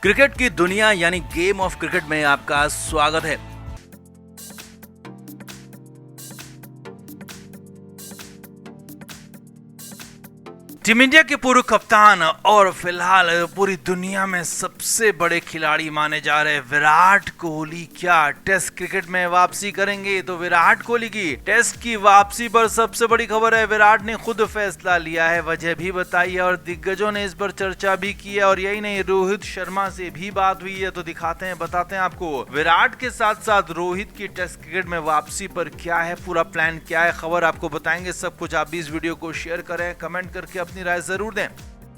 Cricket की दुनिया यानी गेम ऑफ क्रिकेट में आपका स्वागत है। टीम इंडिया के पूर्व कप्तान और फिलहाल पूरी दुनिया में सबसे बड़े खिलाड़ी माने जा रहे विराट कोहली क्या टेस्ट क्रिकेट में वापसी करेंगे? तो विराट कोहली की टेस्ट की वापसी पर सबसे बड़ी खबर है, विराट ने खुद फैसला लिया है, वजह भी बताई है और दिग्गजों ने इस पर चर्चा भी की है। और यही नहीं, रोहित शर्मा से भी बात हुई है, तो दिखाते हैं बताते हैं आपको विराट के साथ साथ रोहित की टेस्ट क्रिकेट में वापसी पर क्या है, पूरा प्लान क्या है, खबर आपको बताएंगे। सब कुछ आप भी इस वीडियो को शेयर करें, कमेंट करके अपनी राय जरूर दें।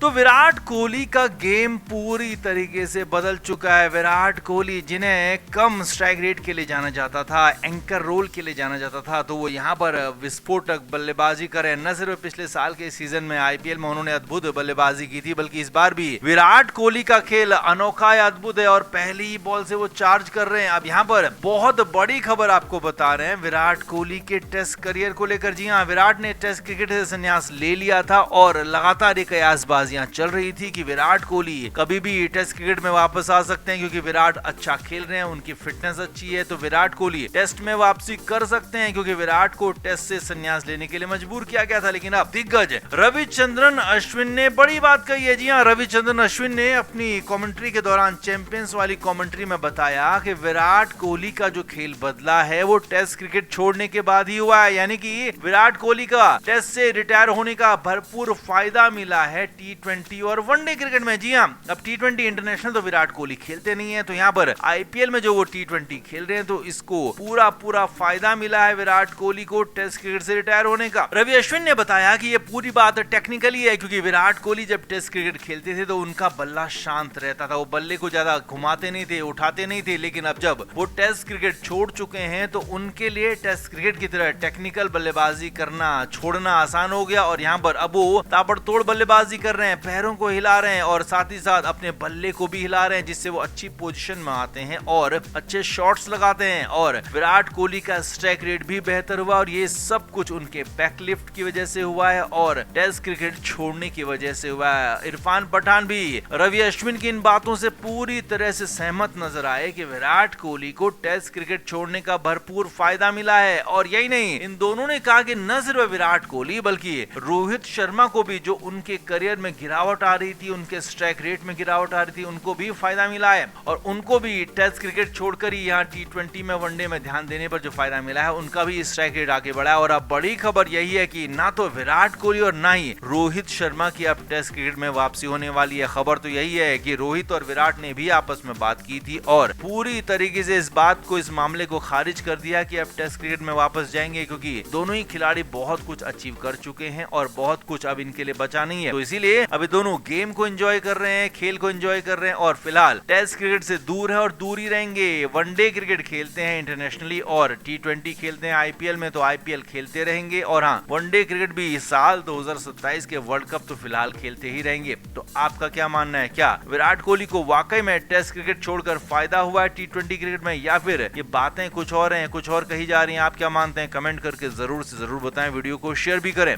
तो विराट कोहली का गेम पूरी तरीके से बदल चुका है। विराट कोहली जिन्हें कम स्ट्राइक रेट के लिए जाना जाता था, एंकर रोल के लिए जाना जाता था, तो वो यहाँ पर विस्फोटक बल्लेबाजी करें। न सिर्फ पिछले साल के सीजन में आईपीएल में उन्होंने अद्भुत बल्लेबाजी की थी, बल्कि इस बार भी विराट कोहली का खेल अनोखा है, अद्भुत है और पहली ही बॉल से वो चार्ज कर रहे हैं। अब यहाँ पर बहुत बड़ी खबर आपको बता रहे हैं विराट कोहली के टेस्ट करियर को लेकर। जी हाँ, विराट ने टेस्ट क्रिकेट से संन्यास ले लिया था और लगातार एक कयासबाजी चल रही थी कि विराट कोहली कभी भी टेस्ट क्रिकेट में वापस आ सकते हैं, क्योंकि विराट अच्छा खेल रहे हैं, उनकी फिटनेस अच्छी है, तो विराट कोहली टेस्ट में वापसी कर सकते हैं, क्योंकि विराट को टेस्ट से संन्यास लेने के लिए मजबूर किया गया था। लेकिन अब दिग्गज रविचंद्रन अश्विन ने बड़ी बात कही है। जी हाँ, रविचंद्रन अश्विन ने अपनी कमेंट्री के दौरान, चैंपियंस वाली कमेंट्री में बताया कि विराट कोहली का जो खेल बदला है वो टेस्ट क्रिकेट छोड़ने के बाद ही हुआ है, यानी कि विराट कोहली का टेस्ट से रिटायर होने का भरपूर फायदा मिला है टी20 और वनडे क्रिकेट में। जी हाँ, अब टी20 इंटरनेशनल तो विराट कोहली खेलते नहीं है, तो यहाँ पर आईपीएल में जो वो टी20 खेल रहे हैं, तो इसको पूरा फायदा मिला है विराट कोहली को टेस्ट क्रिकेट से रिटायर होने का। रवि अश्विन ने बताया कि ये पूरी बात टेक्निकली है, क्योंकि विराट कोहली जब टेस्ट क्रिकेट खेलते थे तो उनका बल्ला शांत रहता था, वो बल्ले को ज्यादा घुमाते नहीं थे, उठाते नहीं थे। लेकिन अब जब वो टेस्ट क्रिकेट छोड़ चुके हैं तो उनके लिए टेस्ट क्रिकेट की तरह टेक्निकल बल्लेबाजी करना छोड़ना आसान हो गया, और यहाँ पर अब वो ताबड़तोड़ बल्लेबाजी कर रहे हैं, पैरों को हिला रहे हैं और साथ ही साथ अपने बल्ले को भी हिला रहे हैं, जिससे वो अच्छी पोजीशन में आते हैं और अच्छे शॉट्स लगाते हैं। और विराट कोहली का स्ट्राइक रेट भी बेहतर हुआ, और ये सब कुछ उनके बैकलिफ्ट की वजह से हुआ है और टेस्ट क्रिकेट छोड़ने की वजह से हुआ है। इरफान पठान भी रवि अश्विन की इन बातों से पूरी तरह से सहमत नजर आए कि विराट कोहली को टेस्ट क्रिकेट छोड़ने का भरपूर फायदा मिला है। और यही नहीं, इन दोनों ने कहा कि न सिर्फ विराट कोहली बल्कि रोहित शर्मा को भी, जो उनके करियर में गिरावट आ रही थी, उनके स्ट्राइक रेट में गिरावट आ रही थी, उनको भी फायदा मिला है और उनको भी टेस्ट क्रिकेट छोड़कर ही यहाँ टी20 में, वनडे में ध्यान देने पर जो फायदा मिला है, उनका भी स्ट्राइक रेट आगे बढ़ा है। और अब बड़ी खबर यही है कि ना तो विराट कोहली और ना ही रोहित शर्मा की अब टेस्ट क्रिकेट में वापसी होने वाली है। खबर तो यही है कि रोहित और विराट ने भी आपस में बात की थी और पूरी तरीके से इस बात को, इस मामले को खारिज कर दिया कि अब टेस्ट क्रिकेट में वापस जाएंगे, क्योंकि दोनों ही खिलाड़ी बहुत कुछ अचीव कर चुके हैं और बहुत कुछ अब इनके लिए बचा नहीं है। तो इसीलिए अभी दोनों गेम को एंजॉय कर रहे हैं, खेल को एंजॉय कर रहे हैं और फिलहाल टेस्ट क्रिकेट से दूर है और दूर ही रहेंगे। वनडे क्रिकेट खेलते हैं इंटरनेशनली और टी20 खेलते हैं आईपीएल में, तो आईपीएल खेलते रहेंगे। और हाँ, वनडे क्रिकेट भी इस साल 2027 के वर्ल्ड कप तो फिलहाल खेलते ही रहेंगे। तो आपका क्या मानना है? क्या विराट कोहली को वाकई में टेस्ट क्रिकेट छोड़कर फायदा हुआ है टी20 क्रिकेट में, या फिर ये बातें कुछ और हैं, कुछ और कही जा रही हैं? आप क्या मानते हैं? कमेंट करके जरूर से जरूर बताएं, वीडियो को शेयर भी करें।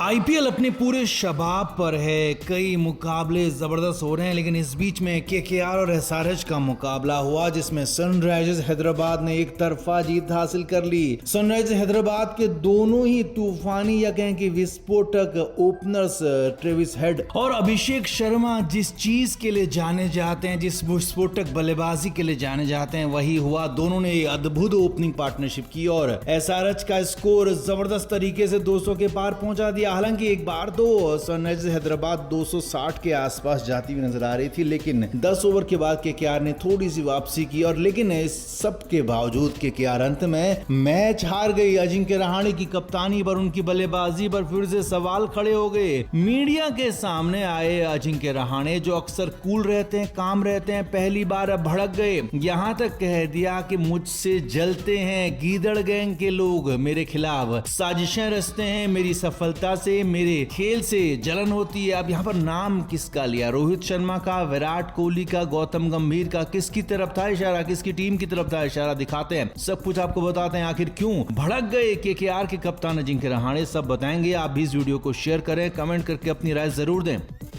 आईपीएल अपने पूरे शबाब पर है, कई मुकाबले जबरदस्त हो रहे हैं, लेकिन इस बीच में केकेआर और एसआरएच का मुकाबला हुआ, जिसमें सनराइजर्स हैदराबाद ने एक तरफा जीत हासिल कर ली। सनराइजर्स हैदराबाद के दोनों ही तूफानी या कहें कि विस्फोटक ओपनर्स ट्रेविस हेड और अभिषेक शर्मा जिस चीज के लिए जाने जाते हैं, जिस विस्फोटक बल्लेबाजी के लिए जाने जाते हैं, वही हुआ। दोनों ने अद्भुत ओपनिंग पार्टनरशिप की और एसआरएच का स्कोर जबरदस्त तरीके से 200 के पार पहुंचा दिया। हालांकि एक बार तो सनराइजर्स हैदराबाद 260 के आसपास जाती हुई नजर आ रही थी, लेकिन 10 ओवर के बाद केकेआर ने थोड़ी सी वापसी की और लेकिन इस सब के बावजूद केकेआर अंत में मैच हार गई। अजिंक्य रहाणे की कप्तानी पर, उनकी बल्लेबाजी पर फिर से सवाल खड़े हो गए। मीडिया के सामने आए अजिंक्य रहाणे, जो अक्सर कूल रहते हैं, काम रहते हैं, पहली बार अब भड़क गए। यहां तक कह दिया कि मुझसे जलते हैं गीदड़ गैंग के लोग, मेरे खिलाफ साजिशें रचते हैं, मेरी सफलता से, मेरे खेल से जलन होती है। अब यहाँ पर नाम किसका लिया? रोहित शर्मा का, विराट कोहली का, गौतम गंभीर का? किसकी तरफ था इशारा, किसकी टीम की तरफ था इशारा? दिखाते हैं, सब कुछ आपको बताते हैं। आखिर क्यों भड़क गए केकेआर के कप्तान अजिंक्य रहाणे, सब बताएंगे। आप भी इस वीडियो को शेयर करें, कमेंट करके अपनी राय जरूर दें।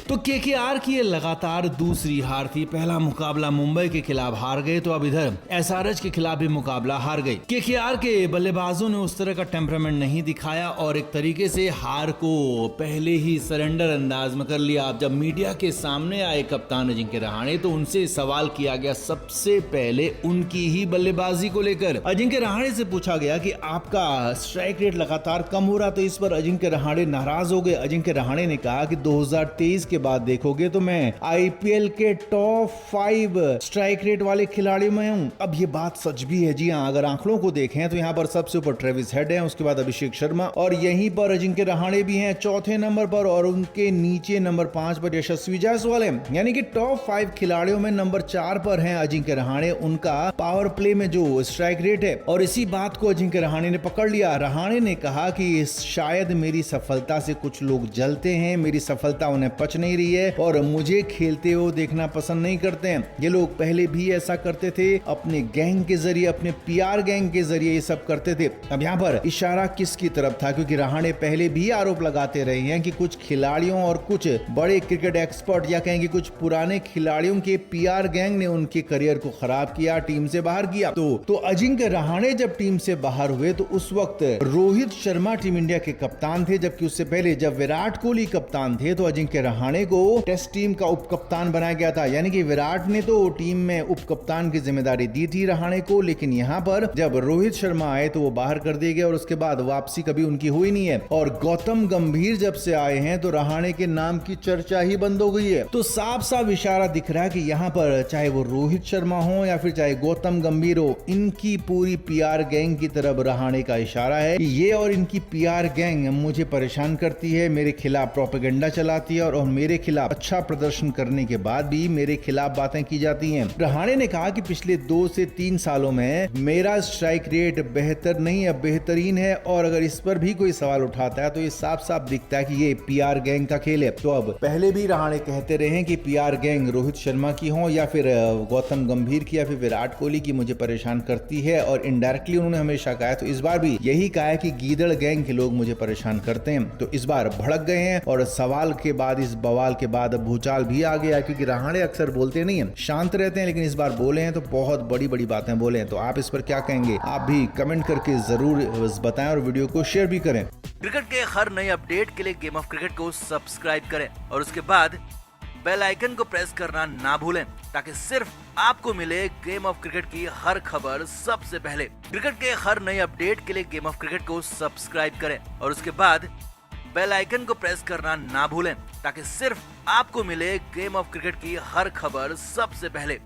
तो केकेआर की ये लगातार दूसरी हार थी। पहला मुकाबला मुंबई के खिलाफ हार गए, तो अब इधर एसआरएच के खिलाफ भी मुकाबला हार गई। केकेआर के बल्लेबाजों ने उस तरह का टेम्परामेंट नहीं दिखाया और एक तरीके से हार को पहले ही सरेंडर अंदाज में कर लिया। अब जब मीडिया के सामने आए कप्तान अजिंक्य रहाणे तो उनसे सवाल किया गया सबसे पहले उनकी ही बल्लेबाजी को लेकर। अजिंक्य रहाणे से पूछा गया कि आपका स्ट्राइक रेट लगातार कम हो रहा, तो इस पर अजिंक्य रहाणे नाराज हो गए। अजिंक्य रहाणे ने कहा कि 2023 के बाद देखोगे तो मैं आईपीएल के टॉप 5 स्ट्राइक रेट वाले खिलाड़ियों में हूं। अब ये बात सच भी है। जी हां, अगर आंकड़ों को देखें तो यहाँ पर सबसे ऊपर ट्रेविस हेड है, उसके बाद अभिषेक शर्मा और यहीं पर अजिंक्य रहाणे भी हैं चौथे नंबर पर, और उनके नीचे नंबर 5 पर यशस्वी जायसवाल है। यानी कि टॉप 5 खिलाड़ियों में नंबर 4 पर हैं अजिंक्य रहाणे, उनका पावर प्ले में जो स्ट्राइक रेट है। और इसी बात को अजिंक्य रहाणे ने पकड़ लिया। रहाणे ने कहा कि शायद मेरी सफलता से कुछ लोग जलते हैं, मेरी सफलता उन्हें पच नहीं रही है और मुझे खेलते हुए देखना पसंद नहीं करते हैं। ये लोग पहले भी ऐसा करते थे, अपने गैंग के जरिए, अपने पीआर गैंग के जरिए ये सब करते थे। अब यहाँ पर इशारा किसकी तरफ था, क्योंकि रहाणे पहले भी आरोप लगाते रहे हैं कि कुछ खिलाड़ियों और कुछ बड़े क्रिकेट एक्सपर्ट या कहेंगे कुछ पुराने खिलाड़ियों के पीआर गैंग ने उनके करियर को खराब किया, टीम से बाहर किया। तो अजिंक्य रहाणे जब टीम से बाहर हुए तो उस वक्त रोहित शर्मा टीम इंडिया के कप्तान थे, जबकि उससे पहले जब विराट कोहली कप्तान थे तो अजिंक्य रहाणे को टेस्ट टीम का उप कप्तान बनाया गया था। यानी कि विराट ने तो टीम में उप कप्तान की जिम्मेदारी दी थी रहाणे को, लेकिन यहाँ पर जब रोहित शर्मा आए तो वो बाहर कर दिए गए और उसके बाद वापसी कभी उनकी हुई नहीं है। और गौतम गंभीर जब से आए हैं तो रहाणे के नाम की चर्चा ही बंद हो गई है। तो साफ साफ इशारा दिख रहा है कि यहाँ पर चाहे वो रोहित शर्मा हो या फिर चाहे गौतम गंभीर हो, इनकी पूरी पीआर गैंग की तरफ रहाणे का इशारा है कि ये और इनकी पीआर गैंग मुझे परेशान करती है, मेरे खिलाफ प्रोपेगेंडा चलाती है और मेरे खिलाफ अच्छा प्रदर्शन करने के बाद भी मेरे खिलाफ बातें की जाती हैं। रहाणे ने कहा कि पिछले 2 से 3 सालों में मेरा स्ट्राइक रेट बेहतर नहीं है, बेहतरीन है, और अगर इस पर भी कोई सवाल उठाता है तो ये साफ साफ दिखता है कि ये पीआर गैंग का खेल है। तो अब पहले भी रहाणे कहते रहे कि पीआर गैंग रोहित शर्मा की हो या फिर गौतम गंभीर की या फिर विराट कोहली की मुझे परेशान करती है, और इनडायरेक्टली उन्होंने हमेशा कहा है, तो इस बार भी यही कहा है कि गीदड़ गैंग के लोग मुझे परेशान करते हैं। तो इस बार भड़क गए हैं और सवाल के बाद, इस बवाल के बाद भूचाल भी आ गया, क्योंकि रहाणे अक्सर बोलते नहीं है, शांत रहते हैं, लेकिन इस बार बोले हैं तो बहुत बड़ी बड़ी बातें बोले हैं। तो आप इस पर क्या कहेंगे, आप भी कमेंट करके जरूर बताएं और वीडियो को शेयर भी करें। क्रिकेट के हर नए अपडेट के लिए गेम ऑफ क्रिकेट को सब्सक्राइब करें और उसके बाद बेल आइकन को प्रेस करना ना भूलें, ताकि सिर्फ आपको मिले गेम ऑफ क्रिकेट की हर खबर सबसे पहले। क्रिकेट के हर नए अपडेट के लिए गेम ऑफ क्रिकेट को सब्सक्राइब करें और उसके बाद बेल आइकन को प्रेस करना ना भूलें, ताकि सिर्फ आपको मिले गेम ऑफ क्रिकेट की हर खबर सबसे पहले।